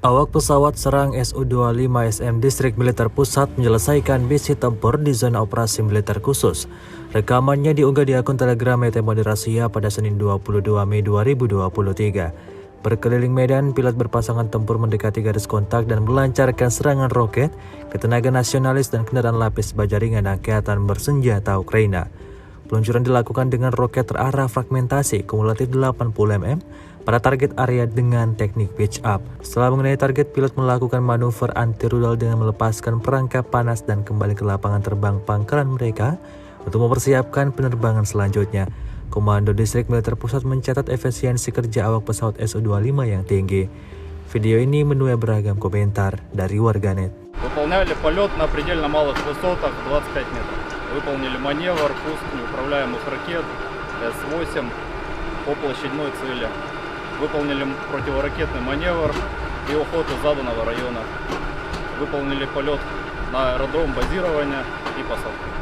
Awak pesawat serang Su-25SM Distrik Militer Pusat menyelesaikan misi tempur di zona operasi militer khusus. Rekamannya diunggah di akun Telegram ET Moderasia pada Senin 22 Mei 2023. Berkeliling medan, pilot berpasangan tempur mendekati garis kontak dan melancarkan serangan roket ke tenaga nasionalis dan kendaraan lapis baja ringan angkatan bersenjata Ukraina. Peluncuran dilakukan dengan roket terarah fragmentasi kumulatif 80 mm pada target area dengan teknik pitch up. Setelah mengenai target, pilot melakukan manuver anti-rudal dengan melepaskan perangkap panas dan kembali ke lapangan terbang pangkalan mereka untuk mempersiapkan penerbangan selanjutnya. Komando Distrik Militer Pusat mencatat efisiensi kerja awak pesawat Su-25 yang tinggi. Video ini menuai beragam komentar dari warganet. Выполняли полет на предельно малых высотах 25 метров. Выполнили маневр, пуск неуправляемых ракет С-8 по площадной цели. Выполнили противоракетный маневр и уход из заданного района. Выполнили полет на аэродром базирования и посадку.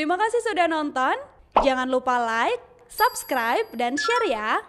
Terima kasih sudah nonton. Jangan lupa like, subscribe, dan share ya.